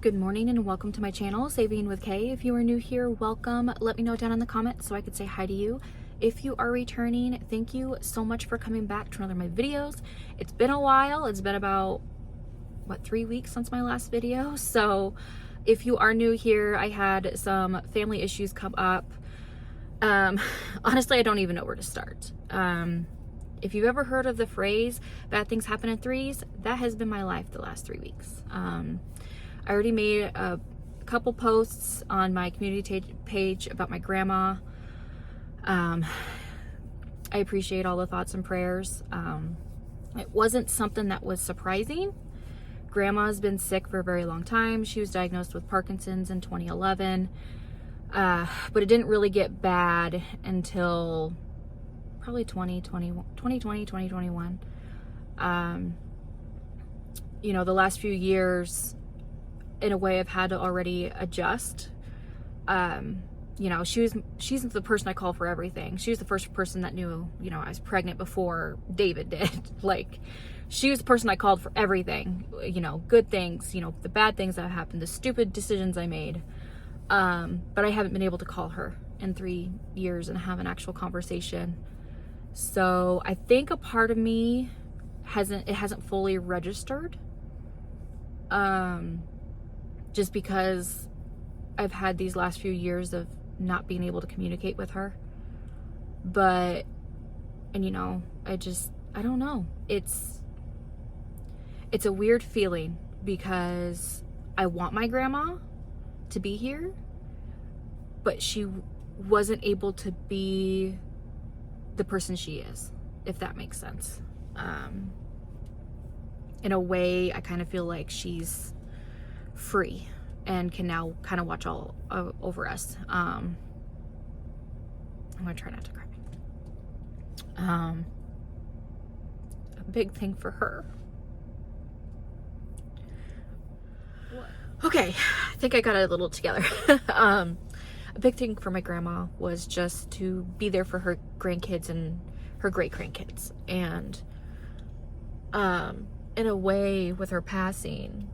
Good morning and welcome to my channel, Saving with Kay. If you are new here, welcome. Let me know down in the comments so I could say hi to you. If you are returning, thank you so much for coming back to another of my videos. It's been a while. It's been about, 3 weeks since my last video. So if you are new here, I had some family issues come up. Honestly, I don't even know where to start. If you've ever heard of the phrase, bad things happen in threes, that has been my life the last 3 weeks. I already made a couple posts on my community page about my grandma. I appreciate all the thoughts and prayers. It wasn't something that was surprising. Grandma's been sick for a very long time. She was diagnosed with Parkinson's in 2011, but it didn't really get bad until probably 2020, 2021. You know, the last few years, in a way, I've had to already adjust. You know, she's the person I call for everything. She was the first person that knew, you know, I was pregnant before David did. Like, she was the person I called for everything, you know, good things, you know, the bad things that happened, the stupid decisions I made. But I haven't been able to call her in 3 years and have an actual conversation. So I think a part of me hasn't fully registered. Just because I've had these last few years of not being able to communicate with her. And you know, I don't know. It's a weird feeling because I want my grandma to be here, but she wasn't able to be the person she is, if that makes sense. In a way, I kind of feel like she's free and can now kind of watch all over us. I'm gonna try not to cry. A big thing for her. Okay, I think I got it a little together. A big thing for my grandma was just to be there for her grandkids and her great grandkids. And in a way, with her passing,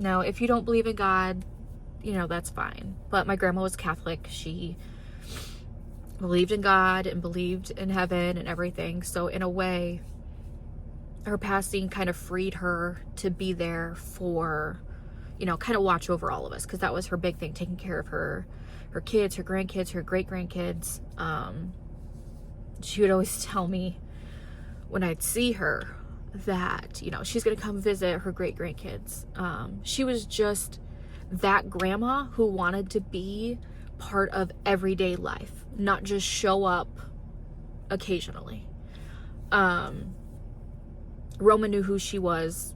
now, if you don't believe in God, you know, that's fine. But my grandma was Catholic. She believed in God and believed in heaven and everything. So in a way, her passing kind of freed her to be there for, you know, kind of watch over all of us. Because that was her big thing, taking care of her kids, her grandkids, her great-grandkids. She would always tell me when I'd see her that, you know, she's gonna come visit her great-grandkids. She was just that grandma who wanted to be part of everyday life, not just show up occasionally. Roma knew who she was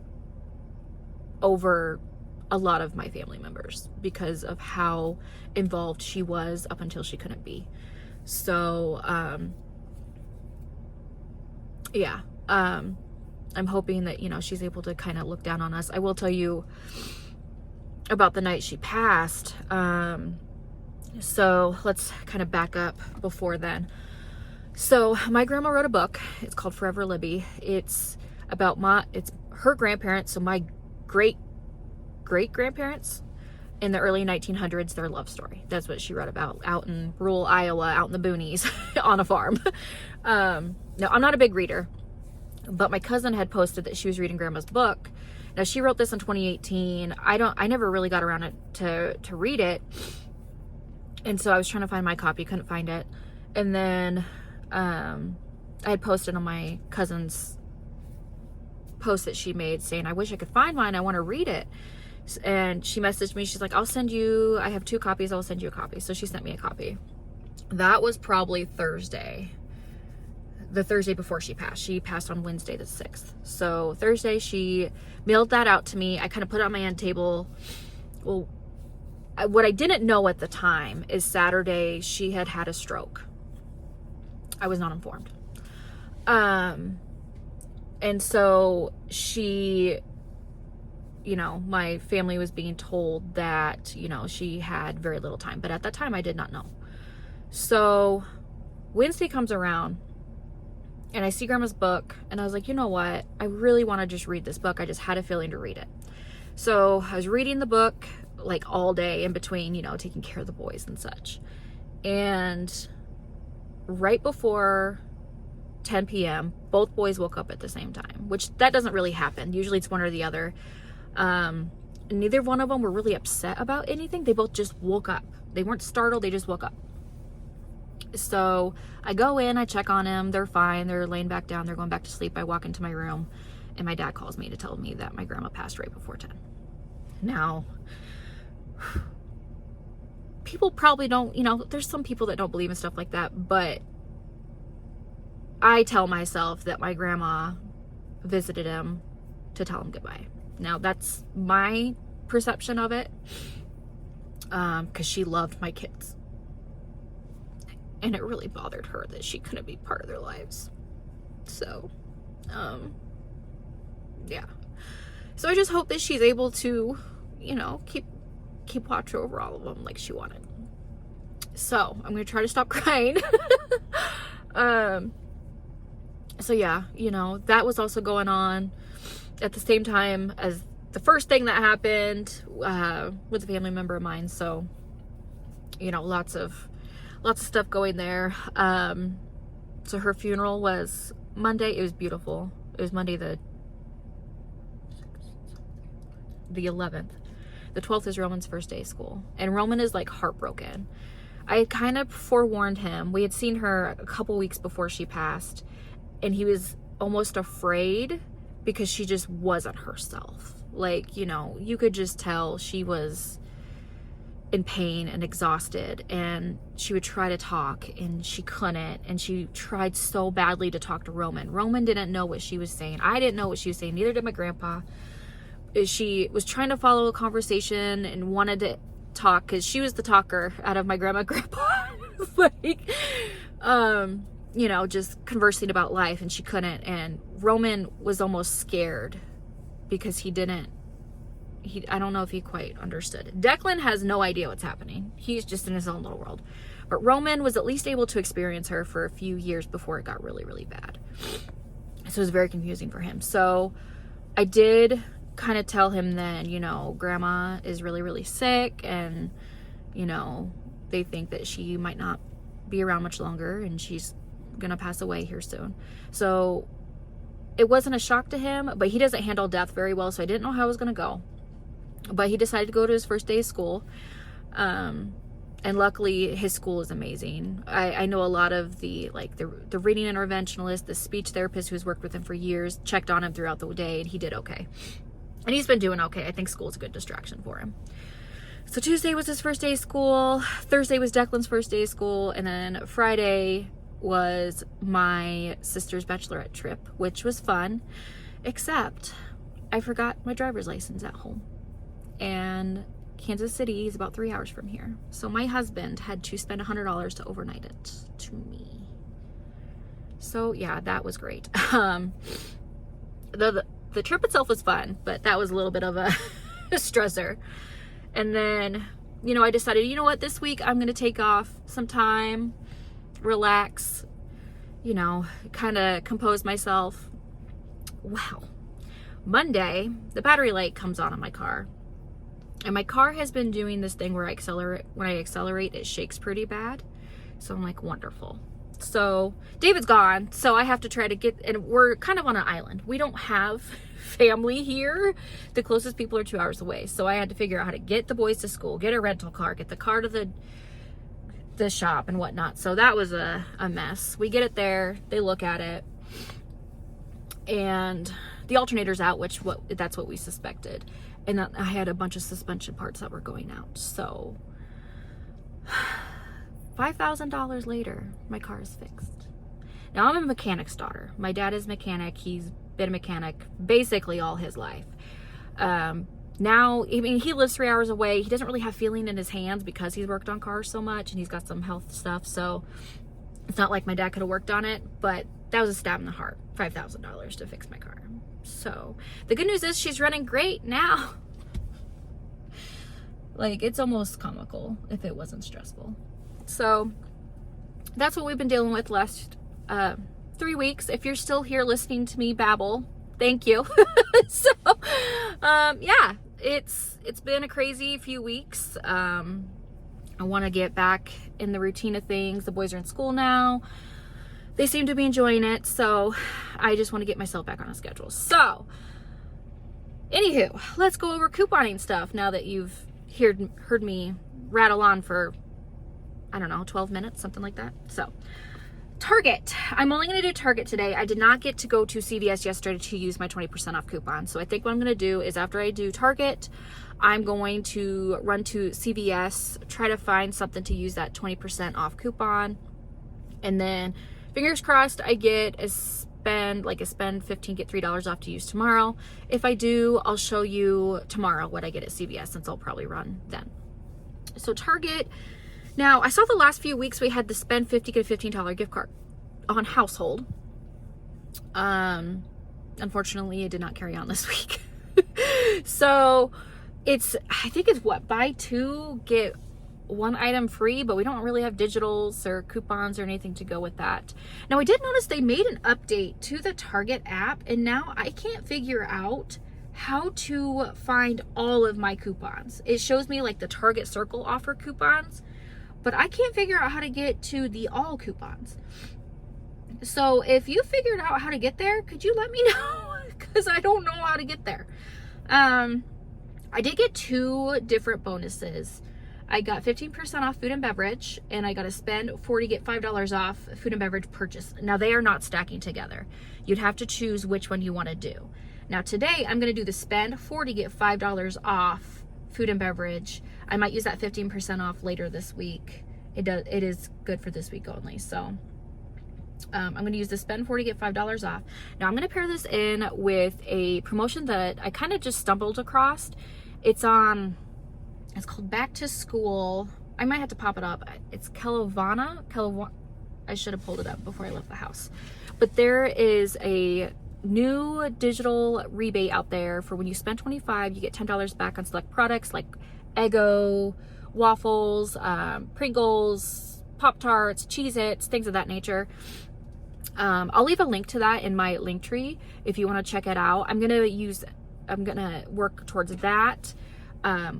over a lot of my family members because of how involved she was up until she couldn't be. So yeah, I'm hoping that, you know, she's able to kind of look down on us. I will tell you about the night she passed. So let's kind of back up before then. So my grandma wrote a book. It's called Forever Libby. It's about it's her grandparents. So my great-great-grandparents in the early 1900s, their love story. That's what she wrote about out in rural Iowa, out in the boonies on a farm. Now, I'm not a big reader, but my cousin had posted that she was reading grandma's book. Now, she wrote this in 2018. I never really got around to read it. And so I was trying to find my copy, couldn't find it. And then I had posted on my cousin's post that she made saying, I wish I could find mine. I want to read it. And she messaged me. She's like, I have 2 copies. I'll send you a copy. So she sent me a copy. That was probably Thursday. The Thursday before she passed. She passed on Wednesday the 6th. So Thursday, she mailed that out to me. I kind of put it on my end table. Well, what I didn't know at the time is Saturday she had a stroke. I was not informed. And so she, you know, my family was being told that, you know, she had very little time. But at that time, I did not know. So Wednesday comes around and I see grandma's book and I was like, you know what? I really want to just read this book. I just had a feeling to read it. So I was reading the book like all day in between, you know, taking care of the boys and such. And right before 10 p.m., both boys woke up at the same time, which that doesn't really happen. Usually it's one or the other. Neither one of them were really upset about anything. They both just woke up. They weren't startled. They just woke up. So I go in, I check on them. They're fine. They're laying back down. They're going back to sleep. I walk into my room and my dad calls me to tell me that my grandma passed right before 10. Now, people probably don't, you know, there's some people that don't believe in stuff like that, but I tell myself that my grandma visited him to tell him goodbye. Now, that's my perception of it, because she loved my kids. And it really bothered her that she couldn't be part of their lives. So, yeah. So I just hope that she's able to, you know, keep watch over all of them like she wanted. So I'm going to try to stop crying. So yeah, you know, that was also going on at the same time as the first thing that happened, with a family member of mine. So, you know, lots of stuff going there. So her funeral was Monday. It was beautiful. It was Monday the 11th. The 12th is Roman's first day of school. And Roman is like heartbroken. I had kind of forewarned him. We had seen her a couple weeks before she passed, and he was almost afraid because she just wasn't herself. Like, you know, you could just tell she was in pain and exhausted, and she would try to talk and she couldn't, and she tried so badly to talk to Roman. Roman didn't know what she was saying. I didn't know what she was saying. Neither did my grandpa. She was trying to follow a conversation and wanted to talk because she was the talker out of my grandma and grandpa. Like, you know, just conversing about life, and she couldn't. And Roman was almost scared because I don't know if he quite understood. Declan has no idea what's happening. He's just in his own little world. But Roman was at least able to experience her for a few years before it got really, really bad. So it was very confusing for him. So I did kind of tell him then, you know, grandma is really, really sick, and, you know, they think that she might not be around much longer and she's gonna pass away here soon. So it wasn't a shock to him, but he doesn't handle death very well, so I didn't know how it was gonna go. But he decided to go to his first day of school. And luckily his school is amazing. I know a lot of the reading interventionalist, the speech therapist who's worked with him for years, checked on him throughout the day, and he did okay. And he's been doing okay. I think school's a good distraction for him. So Tuesday was his first day of school. Thursday was Declan's first day of school. And then Friday was my sister's bachelorette trip, which was fun. Except I forgot my driver's license at home. And Kansas City is about 3 hours from here. So my husband had to spend $100 to overnight it to me. So yeah, that was great. The trip itself was fun, but that was a little bit of a stressor. And then, you know, I decided, you know what, this week I'm going to take off some time, relax, you know, kind of compose myself. Wow. Monday, the battery light comes on in my car. And my car has been doing this thing where when I accelerate, it shakes pretty bad. So I'm like, wonderful. So David's gone, so I have to try to get, and we're kind of on an island. We don't have family here. The closest people are 2 hours away. So I had to figure out how to get the boys to school, get a rental car, get the car to the shop and whatnot. So that was a mess. We get it there, they look at it, and the alternator's out, that's what we suspected. And I had a bunch of suspension parts that were going out. So $5,000 later, my car is fixed. Now, I'm a mechanic's daughter. My dad is a mechanic. He's been a mechanic basically all his life. Now, I mean, he lives 3 hours away. He doesn't really have feeling in his hands because he's worked on cars so much, and he's got some health stuff. So it's not like my dad could have worked on it, but that was a stab in the heart. $5,000 to fix my car. So the good news is she's running great now. Like, it's almost comical if it wasn't stressful. So that's what we've been dealing with last 3 weeks. If you're still here listening to me babble, thank you. So yeah, it's been a crazy few weeks. I want to get back in the routine of things. The boys are in school now. They seem to be enjoying it, so I just want to get myself back on a schedule. So, anywho, let's go over couponing stuff now that you've heard me rattle on for, I don't know, 12 minutes, something like that. So, Target. I'm only going to do Target today. I did not get to go to CVS yesterday to use my 20% off coupon. So I think what I'm going to do is after I do Target, I'm going to run to CVS, try to find something to use that 20% off coupon. And then fingers crossed I get a spend 15, get $3 off to use tomorrow. If I do, I'll show you tomorrow what I get at CVS, since I'll probably run then. So Target. Now, I saw the last few weeks we had the spend 50, get a $15 gift card on household. Unfortunately, it did not carry on this week. So, I think it's what, buy two, get one item free, but we don't really have digitals or coupons or anything to go with that. Now, I did notice they made an update to the Target app, and now I can't figure out how to find all of my coupons. It shows me like the Target Circle offer coupons, but I can't figure out how to get to the all coupons. So if you figured out how to get there, could you let me know? Because I don't know how to get there. I did get 2 different bonuses. I got 15% off food and beverage, and I got a spend 40, get $5 off food and beverage purchase. Now they are not stacking together. You'd have to choose which one you want to do. Now today I'm going to do the spend 40, get $5 off food and beverage. I might use that 15% off later this week. It is good for this week only. So I'm going to use the spend 40, get $5 off. Now I'm going to pair this in with a promotion that I kind of just stumbled across. It's called Back to School. I might have to pop it up. It's Kelovana. I should have pulled it up before I left the house. But there is a new digital rebate out there for when you spend $25, you get $10 back on select products like Eggo, waffles, Pringles, Pop-Tarts, Cheez-Its, things of that nature. I'll leave a link to that in my link tree if you want to check it out. I'm gonna work towards that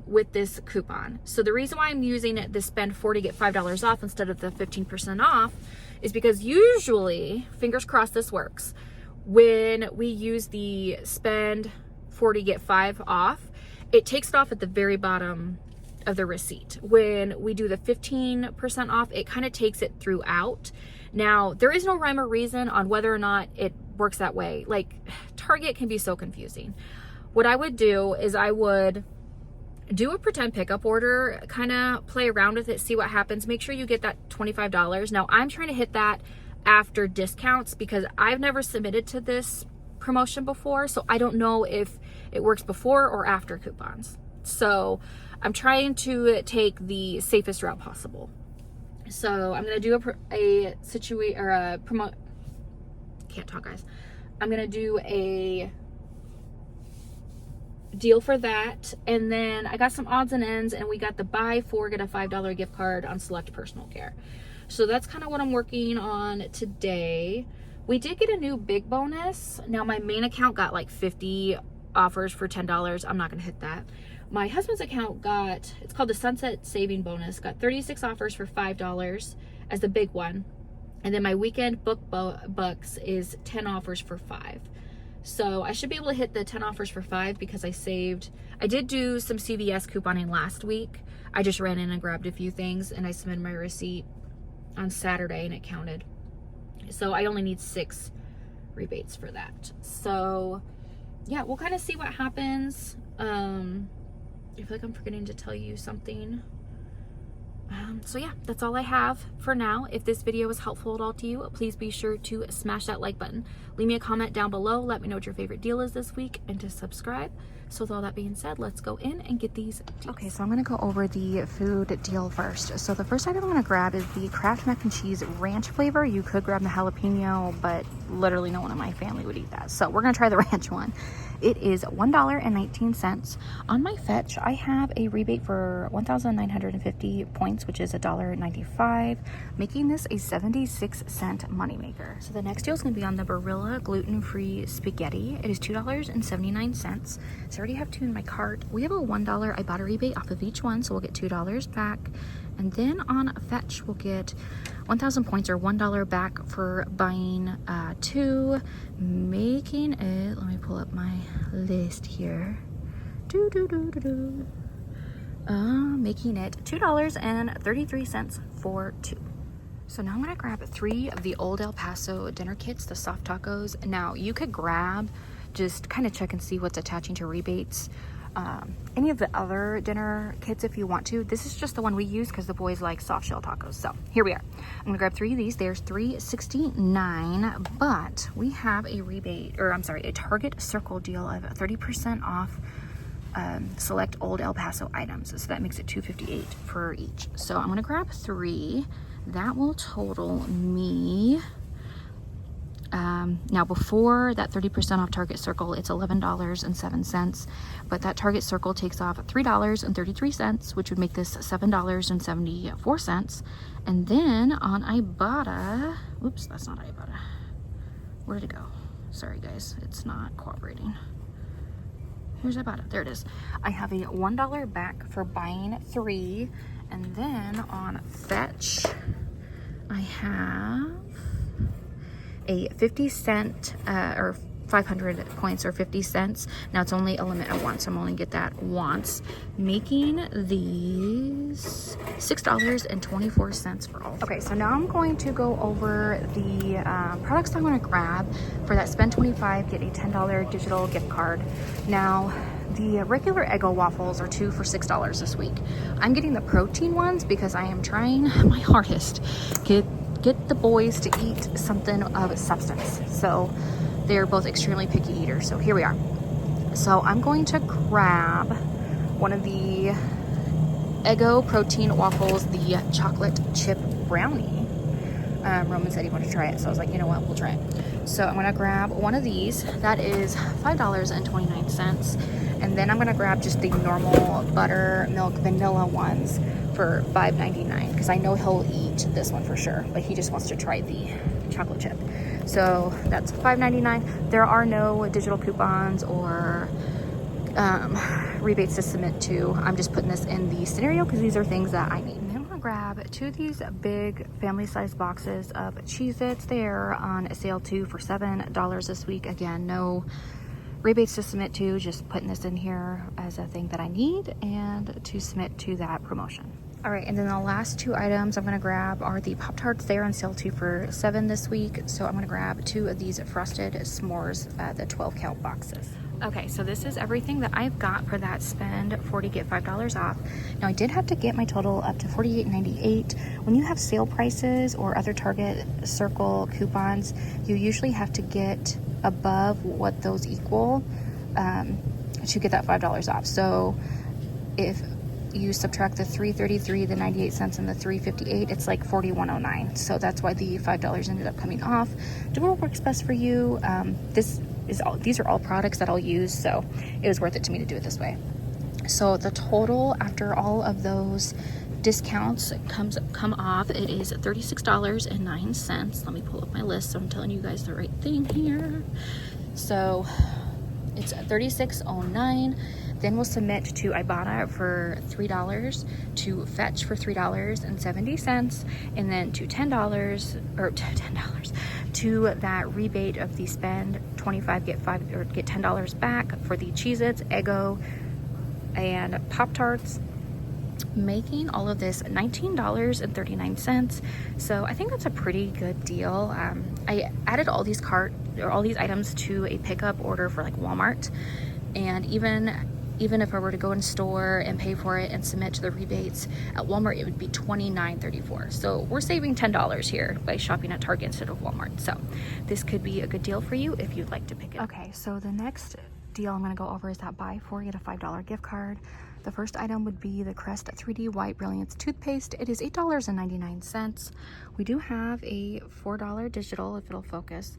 with this coupon. So the reason why I'm using the spend 40, get $5 off instead of the 15% off is because usually, fingers crossed this works, when we use the spend 40, get 5 off, it takes it off at the very bottom of the receipt. When we do the 15% off, it kind of takes it throughout. Now, there is no rhyme or reason on whether or not it works that way. Like, Target can be so confusing. What I would do is I would do a pretend pickup order, kind of play around with it, see what happens. Make sure you get that $25. Now, I'm trying to hit that after discounts because I've never submitted to this promotion before, so I don't know if it works before or after coupons. So I'm trying to take the safest route possible. So I'm gonna do I'm gonna do a deal for that, and then I got some odds and ends, and we got the buy 4, get a $5 gift card on select personal care. So that's kind of what I'm working on today. We did get a new big bonus. Now my main account got like 50 offers for $10. I'm not gonna hit that. My husband's account it's called the Sunset Saving Bonus, got 36 offers for $5 as the big one. And then my weekend bucks is 10 offers for $5. So I should be able to hit the 10 offers for $5 because I did do some CVS couponing last week. I just ran in and grabbed a few things, and I submitted my receipt on Saturday and it counted. So I only need 6 rebates for that. So yeah, we'll kind of see what happens. I feel like I'm forgetting to tell you something. So yeah, that's all I have for now. If this video was helpful at all to you, please be sure to smash that like button. Leave me a comment down below. Let me know what your favorite deal is this week, and to subscribe. So with all that being said, let's go in and get these deals. Okay, so I'm gonna go over the food deal first. So the first item I'm gonna grab is the Kraft Mac and Cheese Ranch flavor. You could grab the jalapeno, but literally no one in my family would eat that. So we're gonna try the ranch one. it is $1.19. On my Fetch, I have a rebate for 1,950 points, which is $1.95, making this a 76-cent moneymaker. So the next deal is going to be on the Barilla gluten-free spaghetti. It is $2.79. So I already have 2 in my cart. We have a $1 IBOTTA rebate off of each one, so we'll get $2 back. And then on Fetch, we'll get 1,000 points or $1 back for buying 2, making it, let me pull up my list here. Making it $2.33 for 2. So now I'm gonna grab 3 of the Old El Paso dinner kits, the soft tacos. Now you could grab, just kind of check and see what's attaching to rebates. Any of the other dinner kits if you want to. This is just the one we use because the boys like soft shell tacos. So here we are. I'm gonna grab 3 of these. There's $3.69, but we have a rebate, or I'm sorry, a Target Circle deal of 30% off select Old El Paso items. So that makes it $2.58 for each. So I'm gonna grab 3. That will total me. Now before that 30% off Target Circle, it's $11.07, but that Target Circle takes off $3.33, which would make this $7.74. And then on Ibotta, oops, that's not Ibotta. Where did it go? Sorry guys, it's not cooperating. Here's Ibotta, there it is. I have a $1 back for buying 3, and then on Fetch, I have a 50-cent or 500 points or 50 cents. Now it's only a limit of 1, so I'm only get that once, making these $6.24 for all. Okay, so now I'm going to go over the products I'm going to grab for that spend 25 get a $10 digital gift card. Now the regular Eggo waffles are 2 for $6 this week. I'm getting the protein ones because I am trying my hardest get the boys to eat something of substance. So they're both extremely picky eaters. So here we are. So I'm going to grab one of the Eggo protein waffles, the chocolate chip brownie. Roman said he wanted to try it, so I was like, you know what, we'll try it. So I'm gonna grab one of these. That is $5.29. And then I'm gonna grab just the normal buttermilk vanilla ones for $5.99 because I know he'll eat this one for sure, but he just wants to try the chocolate chip. So that's $5.99. There are no digital coupons or rebates to submit to. I'm just putting this in the scenario because these are things that I need. And then I'm gonna grab 2 of these big family-sized boxes of Cheez-Its. They're on sale too for $7 this week. Again, no rebates to submit to, just putting this in here as a thing that I need and to submit to that promotion. All right, and then the last 2 items I'm gonna grab are the Pop-Tarts. They're on sale too for $7 this week. So I'm gonna grab 2 of these frosted s'mores, the 12 count boxes. Okay, so this is everything that I've got for that spend 40 get $5 off. Now I did have to get my total up to $48.98. When you have sale prices or other Target Circle coupons, you usually have to get above what those equal to get that $5 off. So if you subtract the $3.33, the 98 cents, and the $3.58, it's like $41.09. So that's why the $5 ended up coming off. Do what works best for you. These are all products that I'll use, so it was worth it to me to do it this way. So the total after all of those discounts come off, it is $36.09. Let me pull up my list so I'm telling you guys the right thing here. So it's $36.09. Then we'll submit to Ibotta for $3, to Fetch for $3.70, and then to $10 to that rebate of the spend 25 get $10 back for the Cheez-Its, Eggo, and Pop-Tarts, making all of this $19.39. So I think that's a pretty good deal. I added all these items to a pickup order for like Walmart, and even if I were to go in store and pay for it and submit to the rebates at Walmart, it would be $29.34. So we're saving $10 here by shopping at Target instead of Walmart. So this could be a good deal for you if you'd like to pick it up. Okay, so the next deal I'm gonna go over is that buy 4 get a $5 gift card. The first item would be the Crest 3D White Brilliance toothpaste. It is $8.99. We do have a $4 digital if it'll focus.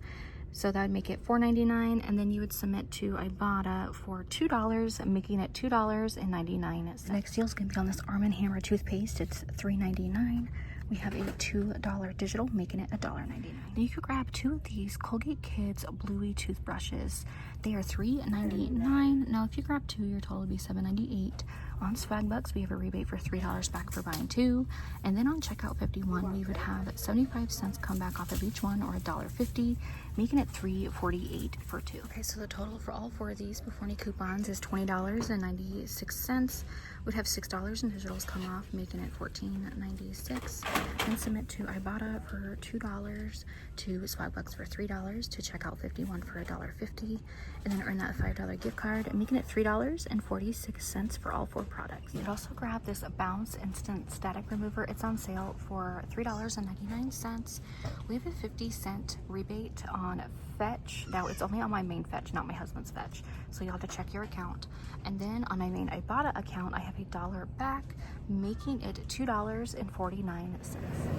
So that would make it $4.99, and then you would submit to IBOTTA for $2, making it $2.99. The next deal is going to be on this Arm & Hammer toothpaste. It's $3.99. We have a $2 digital, making it $1.99. Now you could grab 2 of these Colgate Kids Bluey toothbrushes. They are $3.99. Now if you grab 2, your total would be $7.98. On Swag Bucks, we have a rebate for $3 back for buying 2. And then on checkout 51, we would have 75 cents come back off of each one, or $1.50, making it $3.48 for 2. Okay, so the total for all 4 of these before any coupons is $20.96. We'd have $6 in digitals come off, making it $14.96. Then submit to IBOTTA for $2, to Swag Bucks for $3, to checkout 51 for $1.50, and then earn that $5 gift card, making it $3.46 for all 4 products. You'd also grab this Bounce Instant Static Remover. It's on sale for $3.99. We have a 50-cent rebate on Fetch. Now it's only on my main Fetch, not my husband's Fetch, so you'll have to check your account. And then on my main IBOTTA account, I have $1 back, making it $2.49.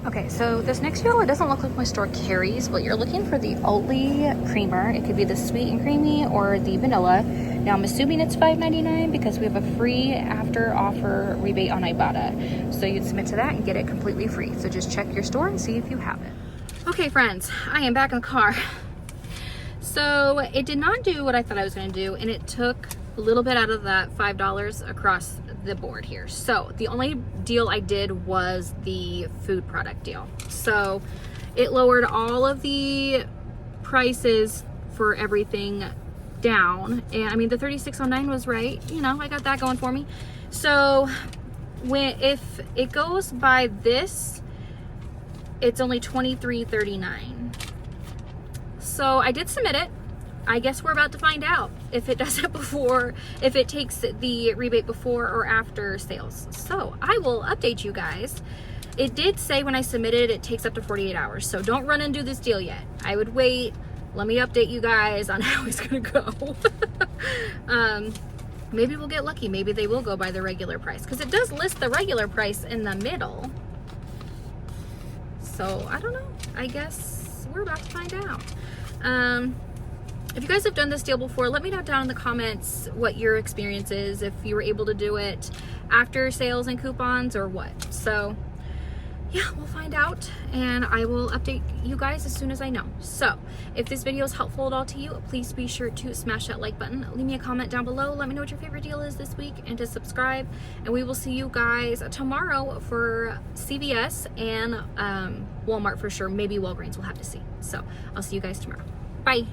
Okay, so this next deal, it doesn't look like my store carries, but you're looking for the Oatly creamer. It could be the sweet and creamy or the vanilla. Now I'm assuming it's $5.99 because we have a free after offer rebate on IBOTTA. So you'd submit to that and get it completely free. So just check your store and see if you have it. Okay friends, I am back in the car. So it did not do what I thought I was going to do, and it took a little bit out of that $5 across the board here. So the only deal I did was the food product deal. So it lowered all of the prices for everything down, and I mean the $36.09 was right, you know, I got that going for me. So if it goes by this, it's only $23.39. So I did submit it. I guess we're about to find out if it does it before, if it takes the rebate before or after sales. So I will update you guys. It did say when I submitted it takes up to 48 hours. So don't run and do this deal yet. I would wait. Let me update you guys on how it's gonna go. Maybe we'll get lucky. Maybe they will go by the regular price, because it does list the regular price in the middle. So I don't know. I guess we're about to find out. If you guys have done this deal before, let me know down in the comments what your experience is, if you were able to do it after sales and coupons or what. So yeah, we'll find out, and I will update you guys as soon as I know. So if this video is helpful at all to you, please be sure to smash that like button. Leave me a comment down below. Let me know what your favorite deal is this week, and to subscribe. And we will see you guys tomorrow for CVS and Walmart for sure. Maybe Walgreens, we'll have to see. So I'll see you guys tomorrow. Bye.